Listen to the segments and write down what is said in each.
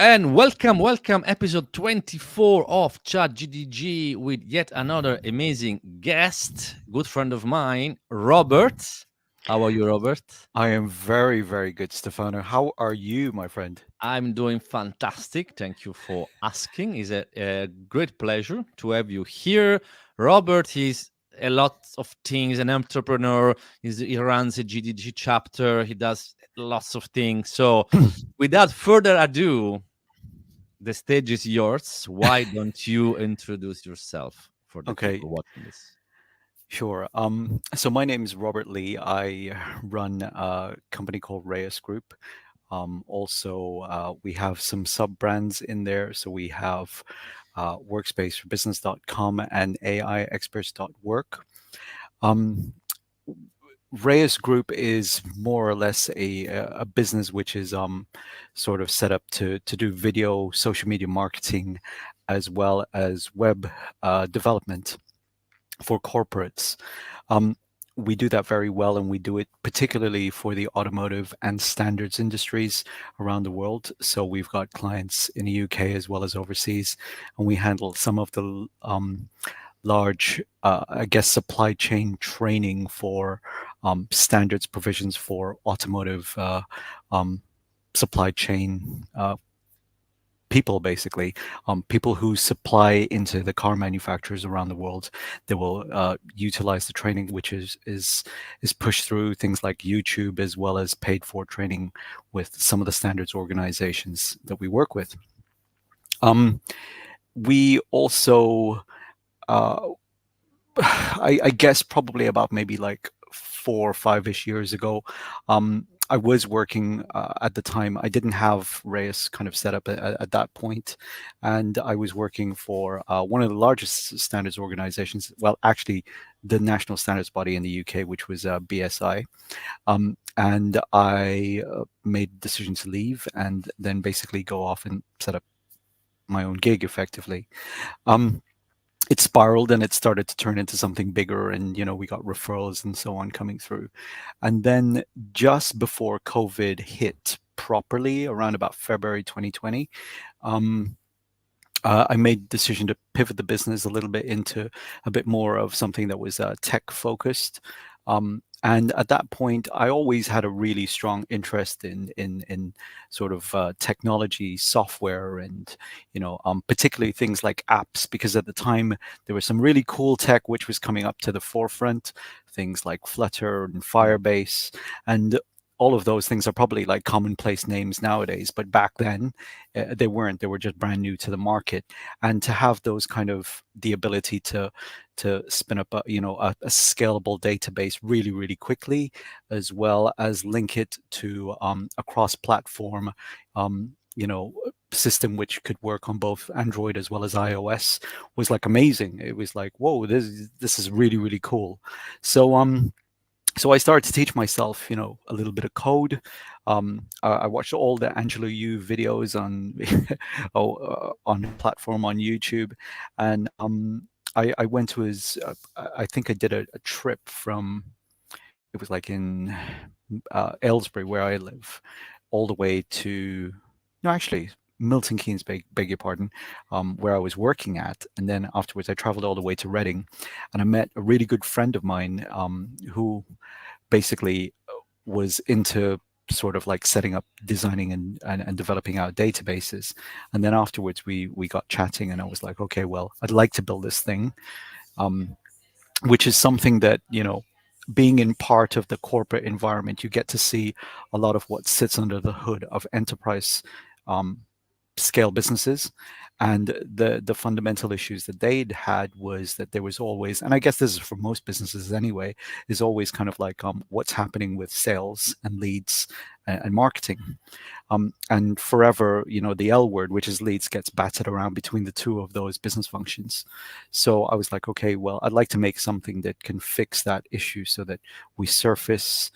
And welcome, episode 24 of ChatGDG with yet another amazing guest, good friend of mine, Robert. How are you, Robert? I am very, very good, Stefano. How are you, my friend? I'm doing fantastic. Thank you for asking. It's a great pleasure to have you here. Robert is a lot of things, an entrepreneur. He runs a GDG chapter. He does lots of things. So, without further ado, the stage is yours. Why don't you introduce yourself for the Okay, people watching this? sure. So my name is Robert Lee. I run a company called REAS Group. We have some sub brands in there. So we have Workspace for Business.com and AIexperts.work. Um, Reyes Group is more or less a business which is sort of set up to do video, social media marketing, as well as web development for corporates. Um, we do that very well, and we do it particularly for the automotive and standards industries around the world. So we've got clients in the UK as well as overseas, and we handle some of the large, I guess, supply chain training for standards provisions for automotive um, supply chain people, basically, people who supply into the car manufacturers around the world. They will utilize the training, which is pushed through things like YouTube, as well as paid for training with some of the standards organizations that we work with. Um, we also uh, I guess probably about maybe like 4 or 5-ish years ago. I was working at the time. I didn't have Reyes kind of set up at that point, and I was working for one of the largest standards organizations. Well, actually, the national standards body in the UK, which was BSI. And I made the decision to leave, and then basically go off and set up my own gig, effectively. Um, it spiraled, and it started to turn into something bigger, and we got referrals and so on coming through. And then just before COVID hit properly, around about February 2020, um, I made the decision to pivot the business a little bit into a bit more of something that was tech focused. And at that point, I always had a really strong interest in sort of technology, software, and particularly things like apps, because at the time there was some really cool tech which was coming up to the forefront, things like Flutter and Firebase, and all of those things are probably like commonplace names nowadays, but back then they weren't. They were just brand new to the market, and to have those kind of the ability to spin up a scalable database really, really quickly, as well as link it to a cross-platform system which could work on both Android as well as iOS, was like amazing. It was like, whoa, this is really, really cool. So I started to teach myself, a little bit of code. I watched all the Angelo Yu videos on on the platform on YouTube, and I went to his. I think I did a trip from. It was like in Aylesbury, where I live, all the way to. No, actually, Milton Keynes, beg your pardon, where I was working at, and then afterwards I traveled all the way to Reading, and I met a really good friend of mine who basically was into sort of like setting up, designing, and developing our databases. And then afterwards we got chatting, and I was like, okay, well, I'd like to build this thing, um, which is something that, being in part of the corporate environment, you get to see a lot of what sits under the hood of enterprise um, scale businesses. And the fundamental issues that they'd had was that there was always, and I guess this is for most businesses anyway, is always kind of like what's happening with sales and leads and marketing. And forever, the L word, which is leads, gets batted around between the two of those business functions. So I was like, okay, well, I'd like to make something that can fix that issue, so that we surface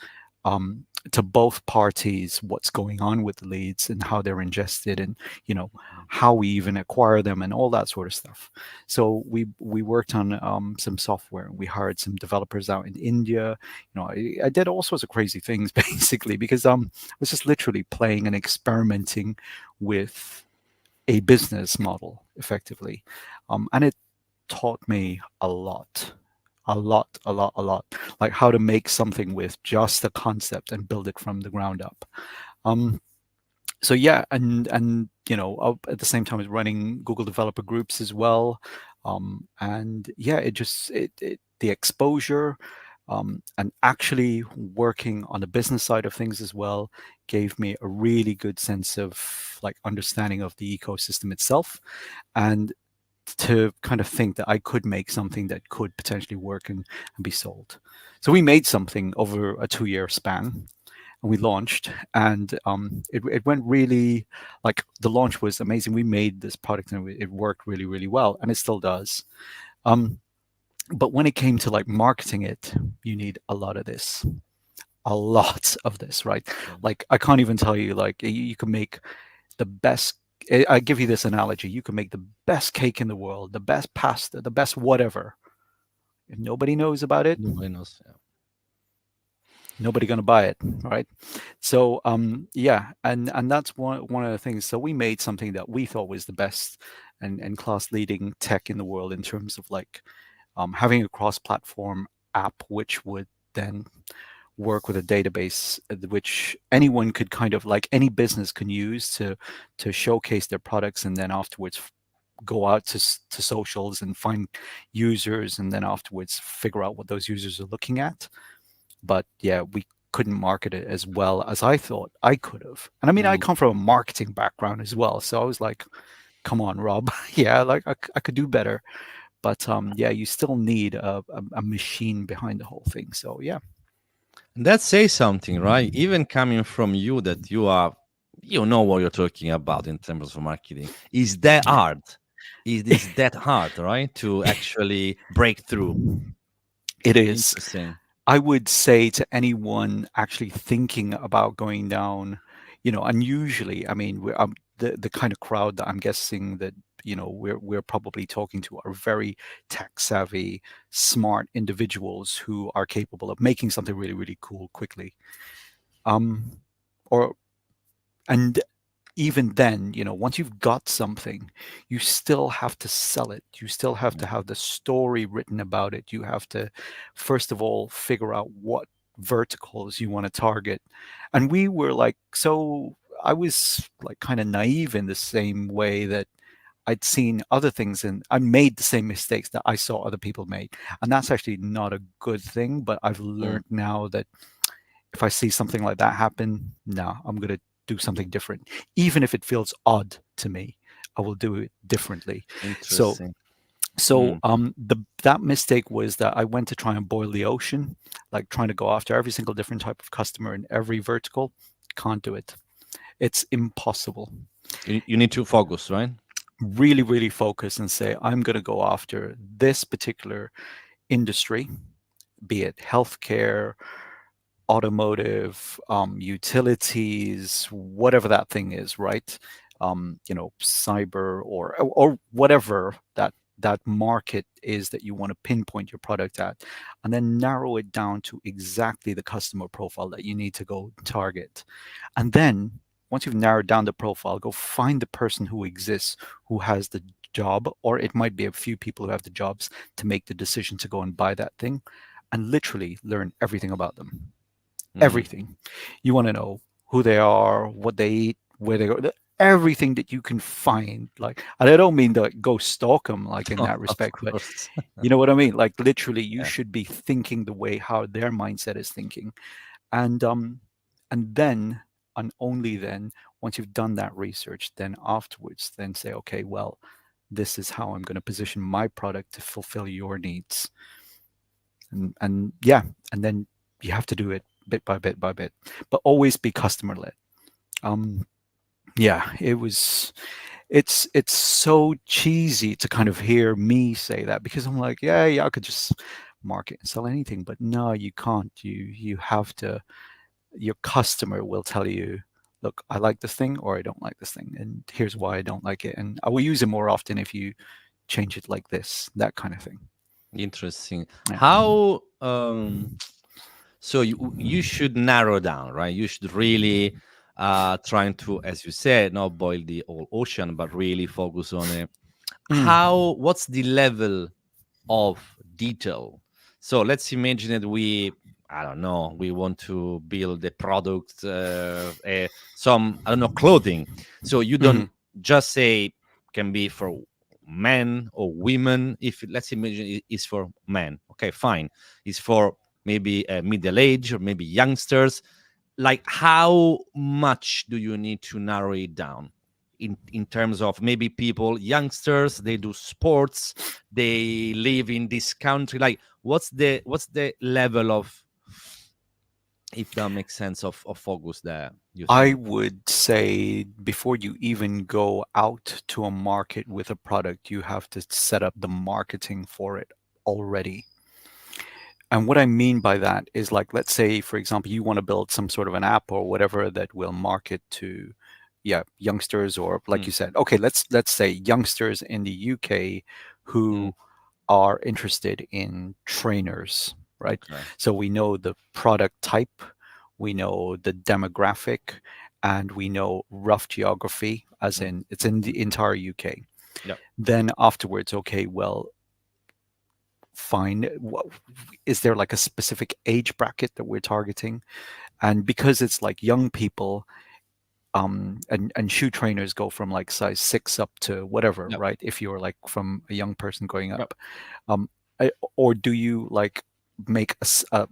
to both parties what's going on with the leads and how they're ingested, and how we even acquire them, and all that sort of stuff. So we worked on some software. We hired some developers out in India. I did all sorts of crazy things basically, because I was just literally playing and experimenting with a business model effectively. And it taught me a lot, a lot, like how to make something with just a concept and build it from the ground up. Um, so yeah, and at the same time as running Google developer groups as well. And yeah, it the exposure, and actually working on the business side of things as well gave me a really good sense of like understanding of the ecosystem itself, and to kind of think that I could make something that could potentially work and be sold. So we made something over a 2-year span, and we launched, and it went really, like, the launch was amazing. We made this product and it worked really, really well, and it still does. um, but when it came to like marketing it, you need a lot of this, right? Yeah. Like, I can't even tell you, like, you can make the best, I give you this analogy: you can make the best cake in the world, the best pasta, the best whatever. If nobody knows about it, Nobody knows. Yeah. nobody going to buy it, right? So yeah, and that's one of the things. So we made something that we thought was the best and class leading tech in the world in terms of like having a cross platform app which would then work with a database, which anyone could kind of, like, any business can use to showcase their products, and then afterwards go out to socials and find users, and then afterwards figure out what those users are looking at. But yeah, we couldn't market it as well as I thought I could have. And I mean, I Mm. come from a marketing background as well, so I was like, come on, Rob. Yeah, like I could do better. But yeah, you still need a machine behind the whole thing. So yeah. And that says something, right? Even coming from you, that you know what you're talking about in terms of marketing. Is that hard? It is that hard, right? To actually break through. It is. Interesting. I would say to anyone actually thinking about going down, and usually, I mean, the kind of crowd that I'm guessing that we're probably talking to are very tech savvy, smart individuals who are capable of making something really, really cool quickly. Um, or and even then, once you've got something, you still have to sell it. You still have Yeah. to have the story written about it. You have to, first of all, figure out what verticals you want to target. And we were like, so I was like kind of naive in the same way that I'd seen other things and I made the same mistakes that I saw other people make. And that's actually not a good thing. But I've Mm. learned now that if I see something like that happen, no, I'm going to do something different. Even if it feels odd to me, I will do it differently. So, Interesting. so Mm. that mistake was that I went to try and boil the ocean, like trying to go after every single different type of customer in every vertical. Can't do it. It's impossible. You need to focus, right? Really, really focus and say, I'm going to go after this particular industry, be it healthcare, automotive, utilities, whatever that thing is, right? Cyber or whatever that market is that you want to pinpoint your product at, and then narrow it down to exactly the customer profile that you need to go target. And then once you've narrowed down the profile, go find the person who exists, who has the job, or it might be a few people who have the jobs to make the decision to go and buy that thing, and literally learn everything about them. Mm. Everything. You want to know who they are, what they eat, where they go, everything that you can find. Like, and I don't mean to go stalk them like in that Of respect, but course. you know what I mean? Like, literally, you Yeah. should be thinking the way how their mindset is thinking. And then, and only then, once you've done that research, then afterwards, then say, okay, well, this is how I'm going to position my product to fulfill your needs. And yeah, and then you have to do it bit by bit by bit, but always be customer led. um yeah, it's so cheesy to kind of hear me say that, because I'm like, yeah, I could just market and sell anything, but no, you can't. You have to, your customer will tell you, look, I like this thing or I don't like this thing, and here's why I don't like it, and I will use it more often if you change it like this, that kind of thing. Interesting. Yeah. How so you should narrow down, right? You should really trying to, as you said, not boil the whole ocean, but really focus on it. Mm. What's the level of detail? So let's imagine that I don't know, we want to build a product, some, I don't know, clothing. So you don't Mhm. just say can be for men or women. If let's imagine it's for men, okay, fine. It's for maybe middle age or maybe youngsters. Like, how much do you need to narrow it down in terms of maybe people, youngsters, they do sports, they live in this country, like what's the level of, if that makes sense, of focus there, you I think? would say before you even go out to a market with a product, you have to set up the marketing for it already. And what I mean by that is, like, let's say, for example, you want to build some sort of an app or whatever that will market to, yeah, youngsters, or like Mm, you said, okay, let's say youngsters in the UK mm, who are interested in trainers, right? okay. So we know the product type, we know the demographic, and we know rough geography, as Mm, in it's in the entire UK. yeah. Then afterwards, okay, well, fine. Is there like a specific age bracket that we're targeting? And because it's like young people, and shoe trainers go from like size 6 up to whatever, Yep. right? If you're like from a young person going Yep. up, um, or do you like make a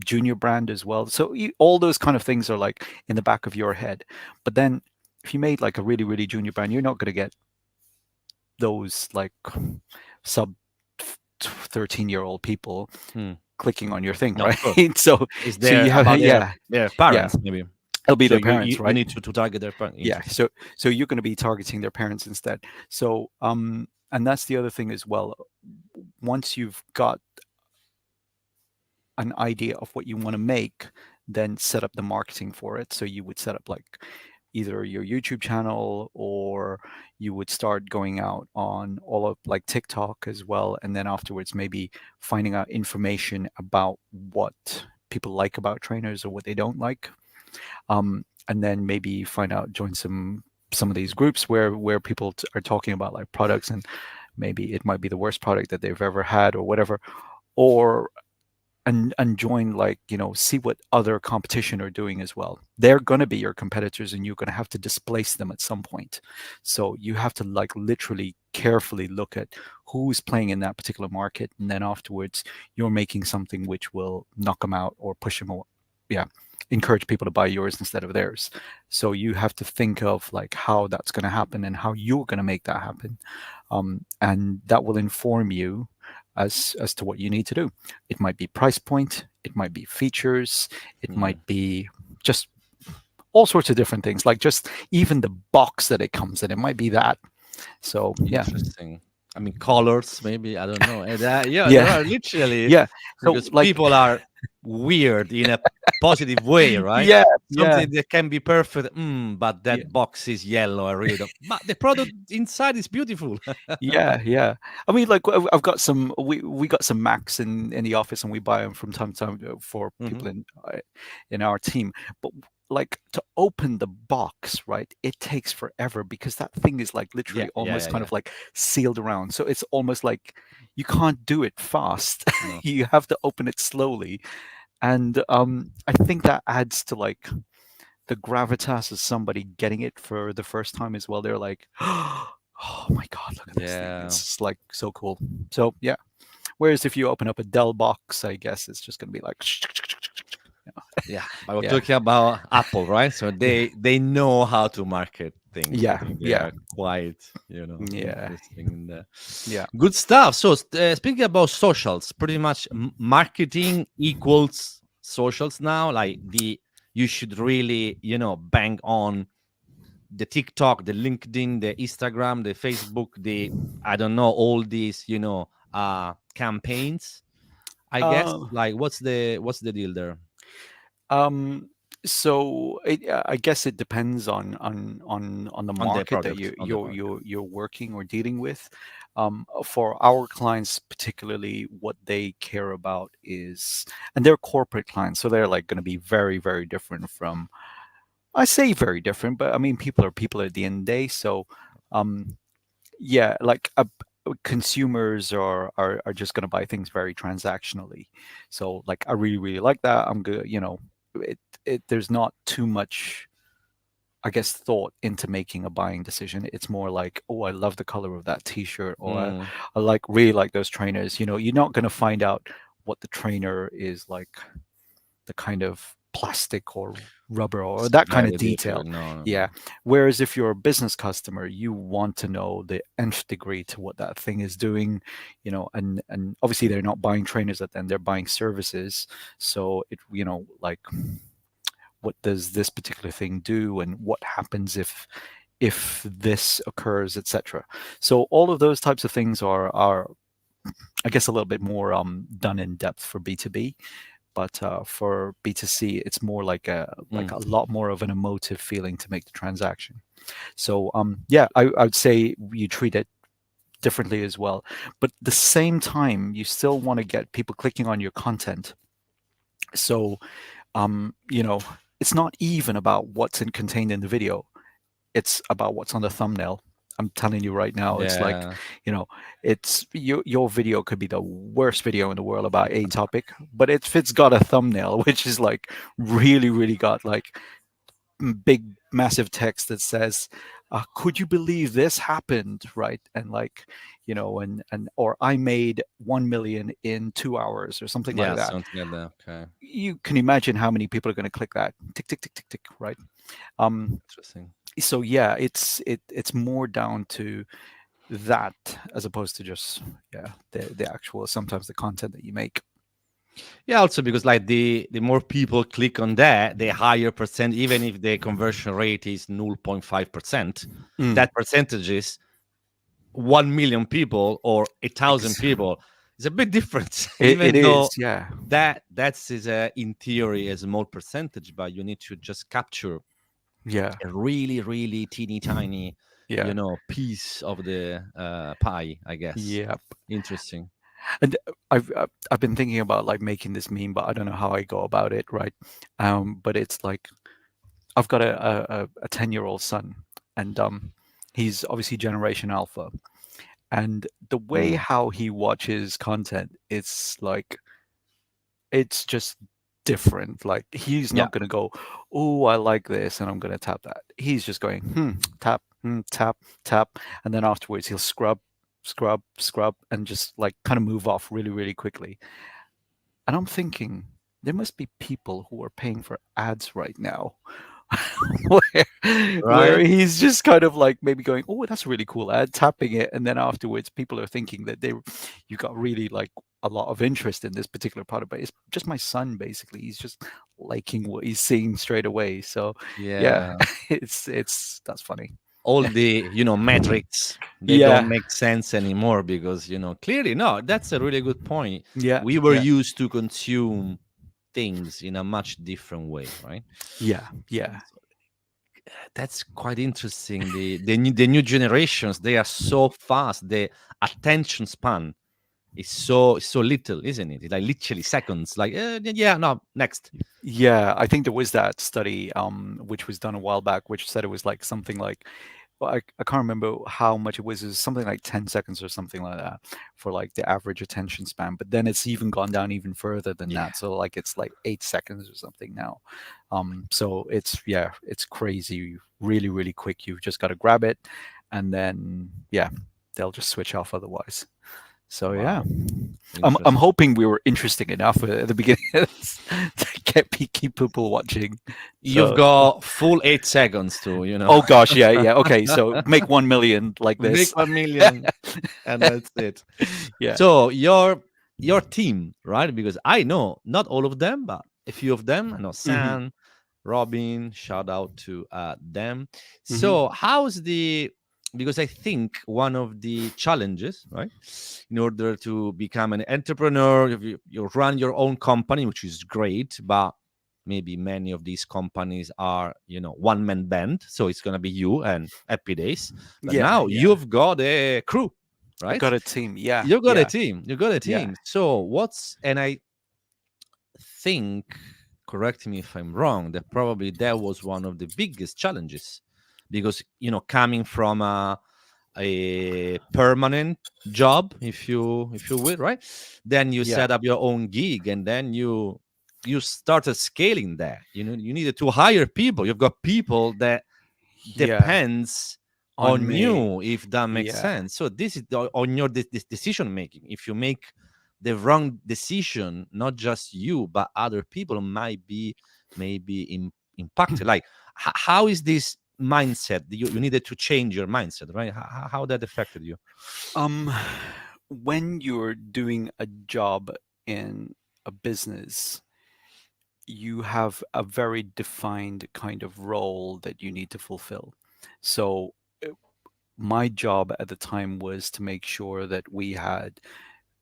junior brand as well? So all those kind of things are like in the back of your head. But then if you made like a really, really junior brand, you're not going to get those like sub 13-year-old people Mm, clicking on your thing, no, of right? course. So Is so there you have, about yeah, their yeah, parents maybe? it'll be So their you parents, you, you right? need to target their parents. Yeah, Interesting. so you're going to be targeting their parents instead. So and that's the other thing as well. Once you've got an idea of what you want to make, then set up the marketing for it. So you would set up like either your YouTube channel, or you would start going out on all of like TikTok as well. And then afterwards, maybe finding out information about what people like about trainers or what they don't like. And then maybe find out, join some of these groups where people are talking about like products, and maybe it might be the worst product that they've ever had or whatever, or and join, like, see what other competition are doing as well. They're going to be your competitors, and you're going to have to displace them at some point. So you have to like literally carefully look at who's playing in that particular market, and then afterwards you're making something which will knock them out or push them away. Yeah, encourage people to buy yours instead of theirs. So you have to think of like how that's going to happen and how you're going to make that happen, and that will inform you as to what you need to do. It might be price point, it might be features, it Mm. might be just all sorts of different things, like just even the box that it comes in, it might be that. So yeah. Interesting. I mean, colors, maybe, I don't know. And yeah, there Yeah. are literally, Yeah. So because like, people are weird in a positive way, right? yeah, yeah, Something that can be perfect, but yeah. that box is yellow. I really don't. But the product inside is beautiful. Yeah, yeah. I mean, like, I've got some. We got some Macs in the office, and we buy them from time to time for Hmm. people in our team. But like to open the box, right? It takes forever because that thing is like Yeah, literally yeah, almost yeah, kind yeah. of like sealed around. So it's almost like you can't do it fast. No. You have to open it slowly, and I think that adds to like the gravitas of somebody getting it for the first time as well. They're like, oh my God, look at this thing. Yeah. It's like so cool. So yeah. Whereas if you open up a Dell box, I guess it's just going to be like, Yeah, but we're yeah, talking about Apple, right? So yeah, they know how to market things. I yeah, think they yeah, are quite, yeah, interesting in there. yeah. Good stuff. So speaking about socials, pretty much marketing equals socials now. Like you should really, bang on the TikTok, the LinkedIn, the Instagram, the Facebook, the, I don't know, all these, campaigns. I guess, Uh, like, what's the deal there um, so I guess it depends on the on the market that product? On the product. you're working or dealing with. For our clients, particularly, what they care about is, and they're corporate clients, so they're like going to be very, very different from I say very different, but I mean, people are people at the end of the day. So, um, yeah, like consumers are just going to buy things very transactionally. So, like, I really really like that. I'm good. There's not too much, I guess, thought into making a buying decision. It's more like, oh, I love the color of that T-shirt, or Mm, I like really like those trainers. You're not going to find out what the trainer is like, the kind of plastic or rubber or it's that kind of very detail. different. No, no, Yeah. no. Whereas if you're a business customer, you want to know the nth degree to what that thing is doing, and obviously they're not buying trainers at the end, they're buying services. So like, what does this particular thing do, and what happens if this occurs, etc. So all of those types of things are I guess a little bit more done in depth for B2B, but for B2C, it's more like Mm. a lot more of an emotive feeling to make the transaction. So yeah, I would say you treat it differently as well, but at the same time, you still want to get people clicking on your content. So it's not even about contained in the video; it's about what's on the thumbnail. I'm telling you right now, it's like, Yeah. you know, it's your video could be the worst video in the world about a topic, but if it's got a thumbnail, which is like really, really got like big, massive text that says, "Could you believe this happened?" Right, and like, or I made 1 million in 2 hours or something like Yeah, that. something like that. Okay. You can imagine how many people are going to click that. Tick, tick, tick, tick, tick. Right. Um, Interesting. so yeah, it's more down to that as opposed to just, yeah, the actual, sometimes the content that you make. Yeah, also because like the more people click on that, the higher percent, even if the conversion rate is 0.5%, Mm, that percentage is 1 million people or 1,000 ex- people. It's a bit different, it even though is, yeah, that's is in theory a small percentage, but you need to just capture yeah, a really, really teeny tiny, yeah, piece of the pie, I guess. yeah. Interesting. And I've been thinking about like making this meme, but I don't know how I go about it, right? But it's like, I've got a 10-year-old son, and he's obviously Generation Alpha, and the way Mm, how he watches content, it's like, it's just different. Like, he's yeah. not going to go, "Oh, I like this," and I'm going to tap that. He's just going, tap, tap, tap, and then afterwards he'll scrub, scrub, scrub, and just like kind of move off really, really quickly. And I'm thinking, there must be people who are paying for ads right now, where Right? he's just kind of like maybe going, "Oh, that's a really cool ad," tapping it, and then afterwards people are thinking that you got really like a lot of interest in this particular product. But it's just my son, basically. He's just liking what he's seeing straight away. So yeah, Yeah. it's that's funny. All the metrics, they don't Yeah, make sense anymore because clearly, no, that's a really good point. yeah, We were yeah, used to consume things in a much different way, right? yeah, yeah, So, that's quite interesting. The new generations, they are so fast. The attention span is so little, isn't it? It's like literally seconds. Like, yeah, no, next. yeah. I think there was that study, which was done a while back, which said it was like something like, well, I can't remember how much it was. It was something like 10 seconds or something like that for like the average attention span. But then it's even gone down even further than Yeah. that. So like it's like 8 seconds or something now. So it's, yeah, it's crazy, really, really quick. You've just got to grab it, and then yeah, they'll just switch off otherwise. So yeah, Wow. I'm Interesting. hoping we were interesting enough at the beginning of this to keep people watching. You've So got full 8 seconds to, oh gosh, yeah, yeah. Okay, so make 1 million like make this. 1 million, and that's it. Yeah. So your team, right? Because I know not all of them, but a few of them. I know Hmm. Sam, Robin. Shout out to them. Hmm. So how's the? Because I think one of the challenges, right, in order to become an entrepreneur, if you run your own company, which is great, but maybe many of these companies are, one man band. So it's gonna be you and happy days. But Yeah, now yeah. you've got a crew, I've right? got a team. Yeah, You got a yeah, team. You got a yeah. team. So and I think correct me if I'm wrong, that probably that was one of the biggest challenges, because coming from a permanent job, if you will, right? Then you Yeah. set up your own gig, and then you started scaling that. You needed to hire people. You've got people that Yeah. depends On on me. you, if that makes Yeah. sense. So this is on your decision making. If you make the wrong decision, not just you but other people might be maybe impacted. Like, how is this mindset? You needed to change your mindset, right? How that affected you? Um, when you're doing a job in a business, you have a very defined kind of role that you need to fulfill. So, my job at the time was to make sure that we had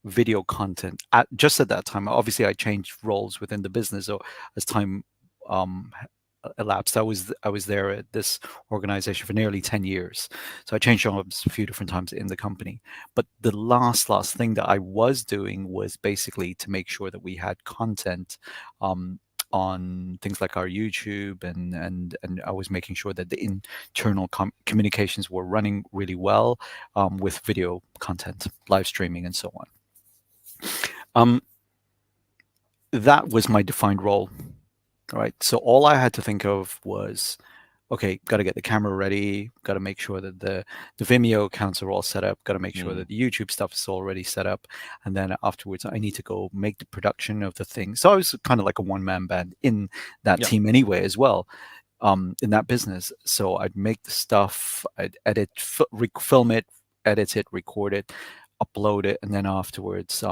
video content just at that time. Obviously, I changed roles within the business, so as time um, elapsed, I was there at this organization for nearly 10 years. So I changed jobs a few different times in the company. But the last thing that I was doing was basically to make sure that we had content um, on things like our YouTube, and I was making sure that the internal communications were running really well with video content, live streaming, and so on. Um, that was my defined role. Right. So all I had to think of was, okay, got to get the camera ready, got to make sure that the Vimeo accounts are all set up, got to make sure Mm, that the YouTube stuff is already set up, and then afterwards I need to go make the production of the thing. So I was kind of like a one man band in that yeah. team anyway as well, in that business. So I'd make the stuff, I'd edit, film it, edit it, record it, upload it, and then afterwards,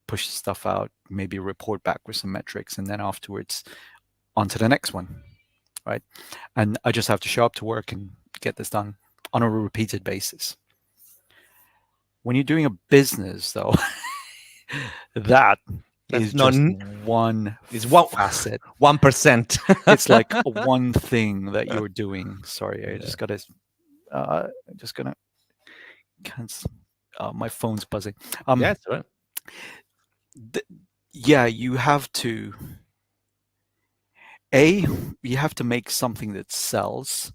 push the stuff out, maybe report back with some metrics, and then afterwards on to the next one, right? And I just have to show up to work and get this done on a repeated basis. When you're doing a business, though, that That's is not just one it's one facet. 1%. It's like one thing that you're doing. Sorry, I Yeah, just gotta. Just gonna cancel. My phone's buzzing. Um, that's right. th- yeah, you have to. A, you have to make something that sells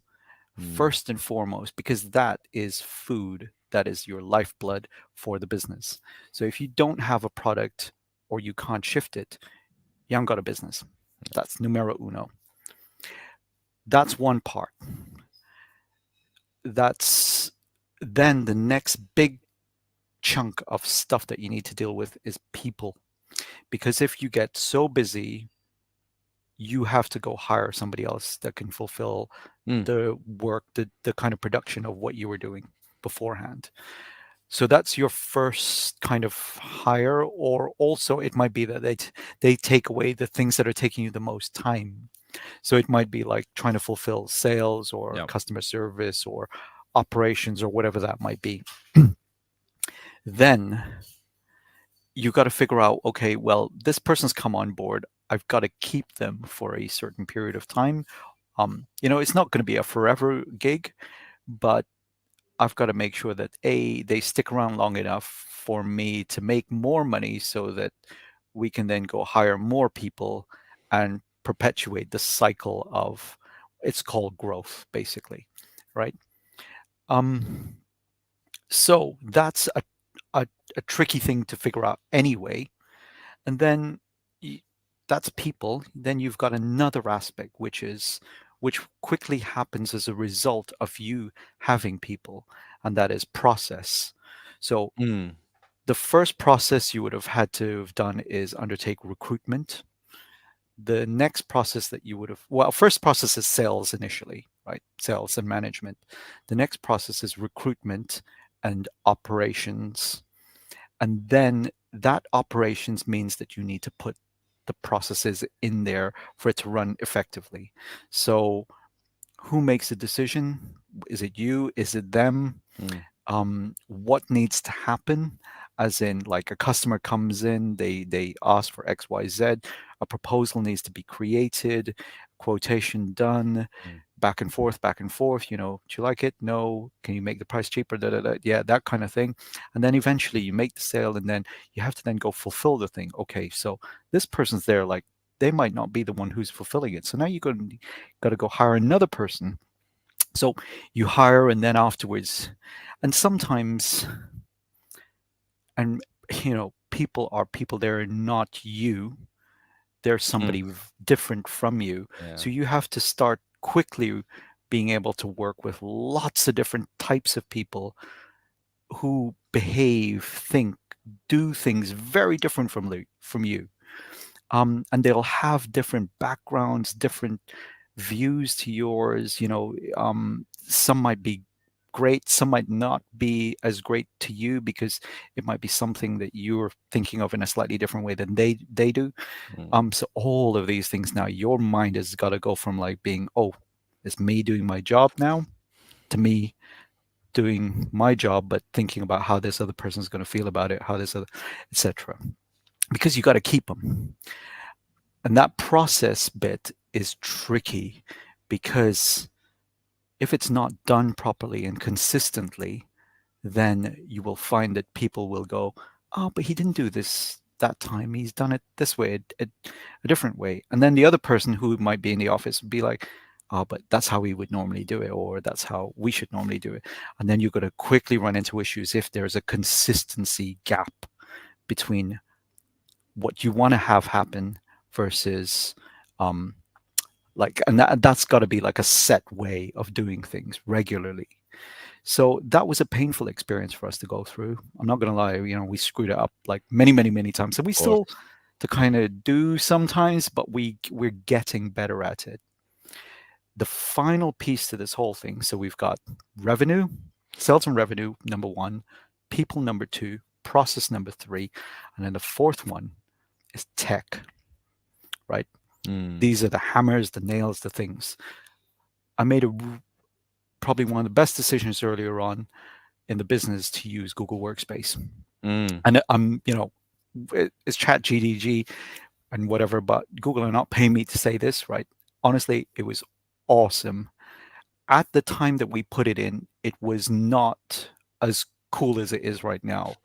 Mm, first and foremost, because that is food, that is your lifeblood for the business. So if you don't have a product or you can't shift it, you haven't got a business. That's numero uno. That's one part. That's then the next big chunk of stuff that you need to deal with is people. Because if you get so busy, you have to go hire somebody else that can fulfill mm, the work, the kind of production of what you were doing beforehand. So that's your first kind of hire, or also it might be that they take away the things that are taking you the most time. So it might be like trying to fulfill sales or yeah. customer service or operations or whatever that might be. Then you got to figure out, okay, well, this person's come on board. I've got to keep them for a certain period of time. It's not going to be a forever gig, but I've got to make sure that they stick around long enough for me to make more money so that we can then go hire more people and perpetuate the cycle of, it's called growth, basically, right? Um, so that's a, a tricky thing to figure out anyway. And then y- that's people. Then you've got another aspect, which quickly happens as a result of you having people, and that is process. So Mm, the first process you would have had to have done is undertake recruitment. The next process that you would have, well, first process is sales initially, right? Sales and management. The next process is recruitment and operations, and then that operations means that you need to put the processes in there for it to run effectively. So who makes the decision? Is it you? Is it them? mm, What needs to happen? As in, like a customer comes in, they ask for XYZ, a proposal needs to be created, quotation done, mm, back and forth. Do you like it? No. Can you make the price cheaper? Da, da, da. Yeah, that kind of thing. And then eventually you make the sale, and then you have to then go fulfill the thing. Okay, so this person's there like they might not be the one who's fulfilling it. So now got to go hire another person. So you hire, and then afterwards, and sometimes, and people are people. They're not you. They're Mm. somebody different from you. Yeah. So you have to start quickly being able to work with lots of different types of people who behave, think, do things very different from you. And they'll have different backgrounds, different views to yours. Some might be great, some might not be as great to you because it might be something that you're thinking of in a slightly different way than they do. Mm. So all of these things now, your mind has got to go from like being, oh, it's me doing my job now, to me doing my job, but thinking about how this other person's going to feel about it, how this other, etc. Because you got to keep them. And that process bit is tricky because if it's not done properly and consistently, then you will find that people will go, oh, but he didn't do this that time. He's done it this way, a different way. And then the other person who might be in the office would be like, oh, but that's how we would normally do it, or that's how we should normally do it. And then you're going to quickly run into issues if there's a consistency gap between what you want to have happen versus um, and that's got to be like a set way of doing things regularly. So that was a painful experience for us to go through. I'm not going to lie, we screwed it up like many, many, many times. And we Of course. still to kind of do sometimes, but we're getting better at it. The final piece to this whole thing, so we've got revenue, sales and revenue, number one, people, number two, process, number three, and then the fourth one is tech, right? Mm. These are the hammers, the nails, the things. I made probably one of the best decisions earlier on in the business to use Google Workspace. Mm. And it's ChatGDG and whatever, but Google are not paying me to say this, right? Honestly, it was awesome. At the time that we put it in, it was not as cool as it is right now.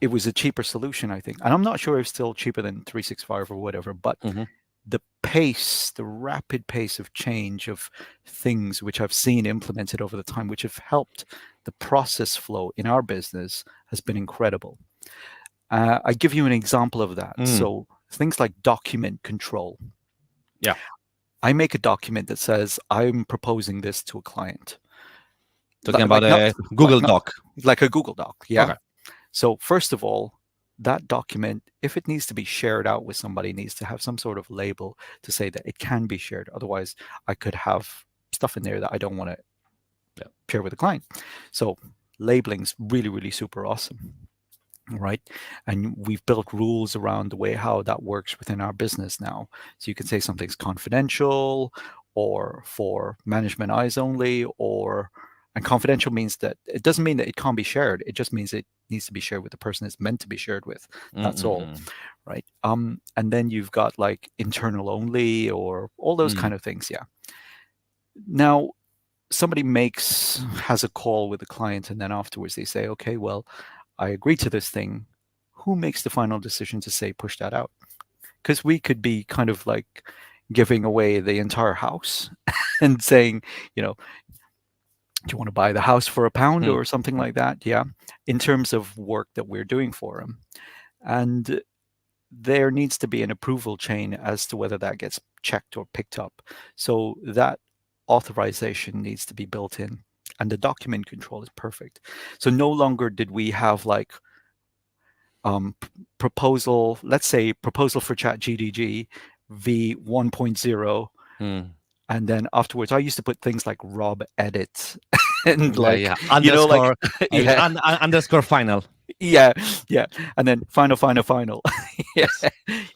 It was a cheaper solution, I think. And I'm not sure if it's still cheaper than 365 or whatever, but Mm-hmm. the pace, the rapid pace of change of things which I've seen implemented over the time, which have helped the process flow in our business, has been incredible. I give you an example of that. Mm. So things like document control. Yeah. I make a document that says I'm proposing this to a client, Talking about like not a like Google not Doc. like a Google Doc. Yeah. Okay. So first of all, that document, if it needs to be shared out with somebody, needs to have some sort of label to say that it can be shared. Otherwise, I could have stuff in there that I don't want to share with the client. So labeling's really, really super awesome. Right. And we've built rules around the way how that works within our business now. So you can say something's confidential or for management eyes only, and confidential means that it doesn't mean that it can't be shared. It just means it needs to be shared with the person it's meant to be shared with. That's all. Mm-mm-mm. Right. And then you've got like internal only or all those Mm. kind of things. Yeah. Now, somebody has a call with the client, and then afterwards they say, okay, well, I agree to this thing. Who makes the final decision to say push that out? Because we could be kind of like giving away the entire house and saying, do you want to buy the house for £1 Mm. or something like that? Yeah, in terms of work that we're doing for them. And there needs to be an approval chain as to whether that gets checked or picked up. So that authorization needs to be built in. And the document control is perfect. So no longer did we have like proposal, let's say proposal for ChatGDG v1.0, Mm. and then afterwards I used to put things like Rob edit and Yeah, yeah. like like Underscore, yeah, underscore final. yeah, yeah, and then final yeah, Yes.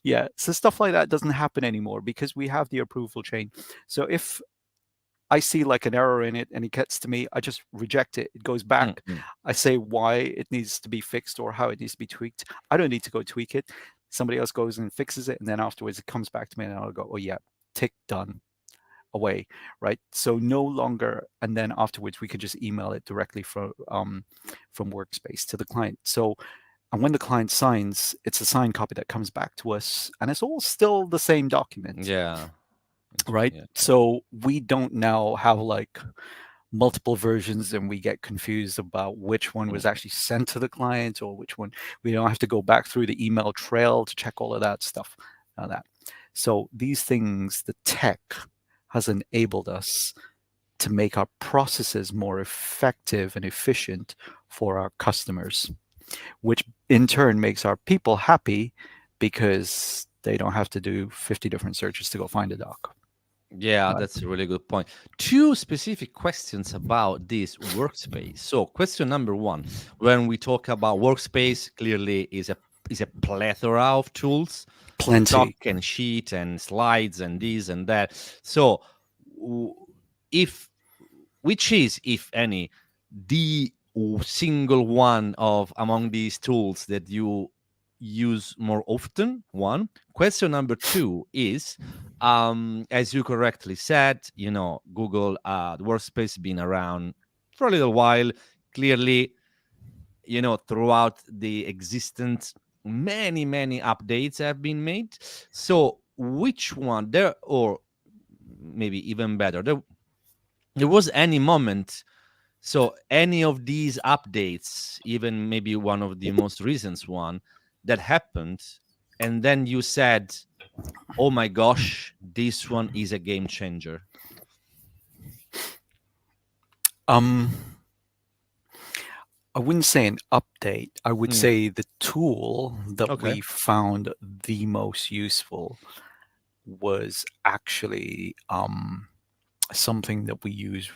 yeah. So stuff like that doesn't happen anymore because we have the approval chain. So if I see like an error in it and it gets to me, I just reject it. It goes back. Mm-mm. I say why it needs to be fixed or how it needs to be tweaked. I don't need to go tweak it. Somebody else goes and fixes it. And then afterwards it comes back to me and I'll go, oh yeah, tick, done, away. Right. So no longer, and then afterwards we can just email it directly from Workspace to the client. So And when the client signs, it's a signed copy that comes back to us, and it's all still the same document, Yeah. right? Yeah. So we don't now have like multiple versions and we get confused about which one was Mm. actually sent to the client or which one. We don't have to go back through the email trail to check all of that stuff. That. So these things, the tech has enabled us to make our processes more effective and efficient for our customers, which in turn makes our people happy because they don't have to do 50 different searches to go find a doc. Yeah, Right. that's a really good point. Two specific questions about this workspace. So, question number one: when we talk about workspace, clearly is a plethora of tools, doc Plenty. and sheet and slides and this and that. So, w- if which is, if any, the single one of among these tools that you use more often? One question. Number two is, as you correctly said, Google Workspace been around for a little while. Clearly, throughout the existence, many updates have been made. So which one there, or maybe even better, there was any moment, so any of these updates, even maybe one of the most recent one that happened, and then you said, "Oh my gosh, this one is a game changer." Um, I wouldn't say an update. I would Mm, say the tool that okay. we found the most useful was actually something that we use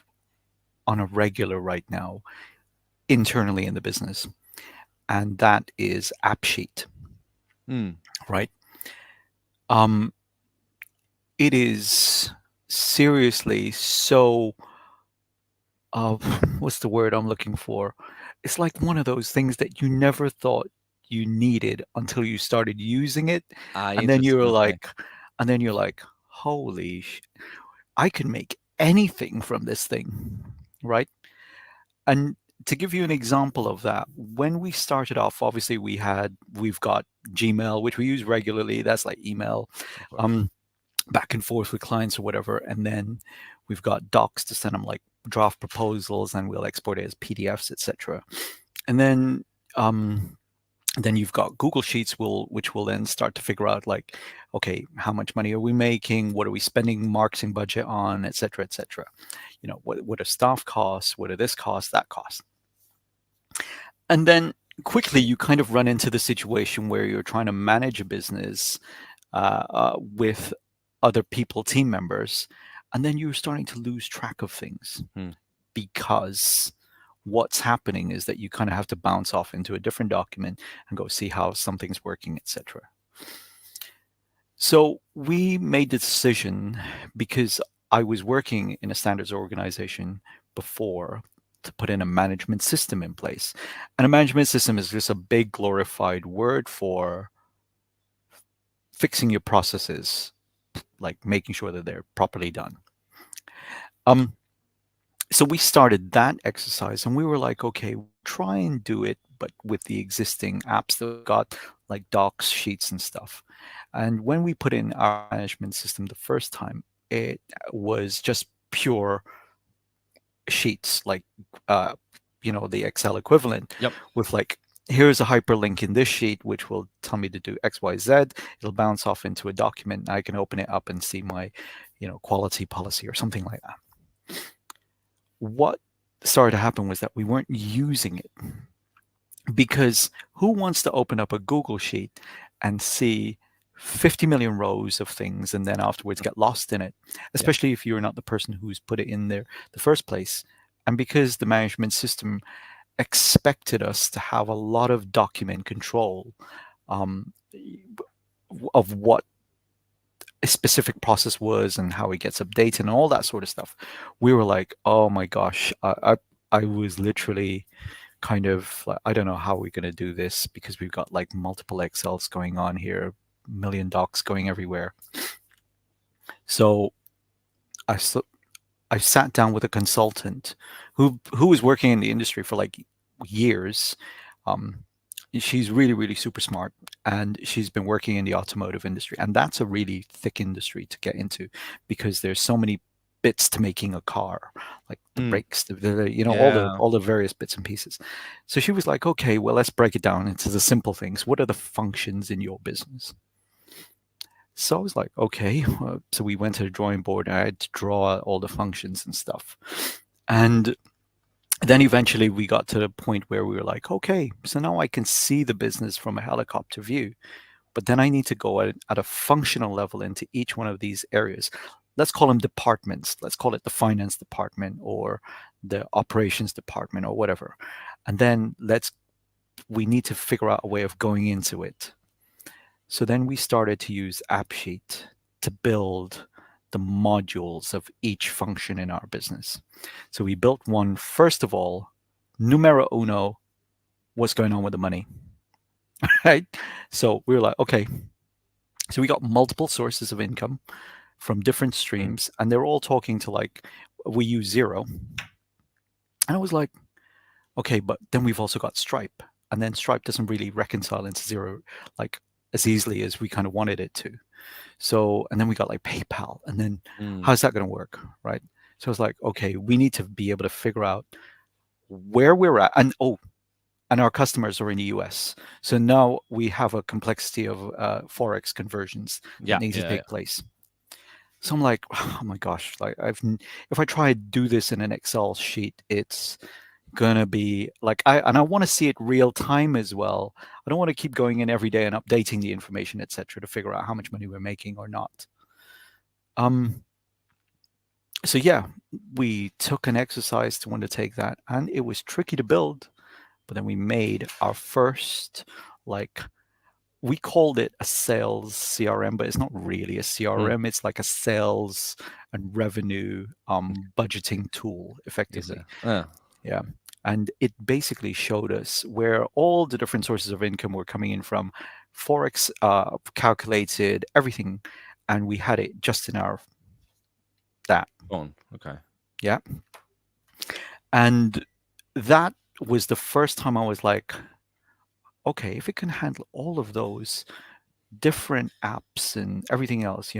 on a regular right now internally in the business, and that is AppSheet, Mm, right? Um, it is seriously so uh, what's the word I'm looking for? It's like one of those things that you never thought you needed until you started using it, and then interesting. you're Okay. like, holy, I can make anything from this thing, right? And to give you an example of that, when we started off, obviously we've got Gmail, which we use regularly. That's like email. Of course. Um, Back and forth with clients or whatever. And then we've got docs to send them like draft proposals and we'll export it as PDFs, etc. And um, then you've got Google Sheets, which will then start to figure out like, okay, how much money are we making? What are we spending marketing budget on, etc., etc. What are staff costs? What are this cost, that cost? And then quickly you kind of run into the situation where you're trying to manage a business with other people, team members, and then you're starting to lose track of things Hmm. because what's happening is that you kind of have to bounce off into a different document and go see how something's working, etc. So we made the decision because I was working in a standards organization before to put in a management system in place. And a management system is just a big glorified word for fixing your processes, like making sure that they're properly done. Um, so we started that exercise and we were like, okay, try and do it, but with the existing apps that we've got, like docs, sheets, and stuff. And when we put in our management system the first time, it was just pure sheets, like uh, the Excel equivalent, Yep. with like, here's a hyperlink in this sheet which will tell me to do X, Y, Z. It'll bounce off into a document. And I can open it up and see my, quality policy or something like that. What started to happen was that we weren't using it because who wants to open up a Google sheet and see 50 million rows of things and then afterwards get lost in it, Yeah. especially if you're not the person who's put it in there the first place. And because the management system expected us to have a lot of document control um, of what a specific process was and how it gets updated and all that sort of stuff, we were like, oh my gosh, I was literally kind of like, I don't know how we're going to do this because we've got like multiple Excels going on here, million docs going everywhere. So I I sat down with a consultant who was working in the industry for like years, um, she's really, really super smart, and she's been working in the automotive industry, and that's a really thick industry to get into because there's so many bits to making a car, like the Mm. brakes, you know, Yeah. all the various bits and pieces. So she was like, okay, well, let's break it down into the simple things. What are the functions in your business? So I was like, okay. So we went to the drawing board, and I had to draw all the functions and stuff. And then eventually we got to the point where we were like, okay, so now I can see the business from a helicopter view, but then I need to go at a functional level into each one of these areas. Let's call them departments. Let's call it the finance department or the operations department or whatever. And then we need to figure out a way of going into it. So then we started to use AppSheet to build the modules of each function in our business. So we built one, first of all, numero uno, what's going on with the money, right? So we were like, okay, so we got multiple sources of income from different Mm. streams, and they're all talking to like, we use Zero. And I was like, okay, but then we've also got Stripe. And then Stripe doesn't really reconcile into Zero like as easily as we kind of wanted it to. So, and then we got like PayPal, and then Mm. how's that going to work, right? So it's like, okay, we need to be able to figure out where we're at, and and our customers are in the US. So now we have a complexity of forex conversions that Yeah. need to Yeah. take place. So I'm like, oh my gosh, like if I try to do this in an Excel sheet, it's gonna be like I want to see it real time as well. I don't want to keep going in every day and updating the information, etc., to figure out how much money we're making or not. Um, so yeah, we took an exercise to undertake that, and it was tricky to build, but then we made our first, like, we called it a sales CRM, but it's not really a Mm. CRM. It's like a sales and revenue budgeting tool, Is it? effectively. Yeah. And it basically showed us where all the different sources of income were coming in from, Forex, calculated everything, and we had it just in our that. Phone. Okay. Yeah. And that was the first time I was like, okay, if it can handle all of those different apps and everything else,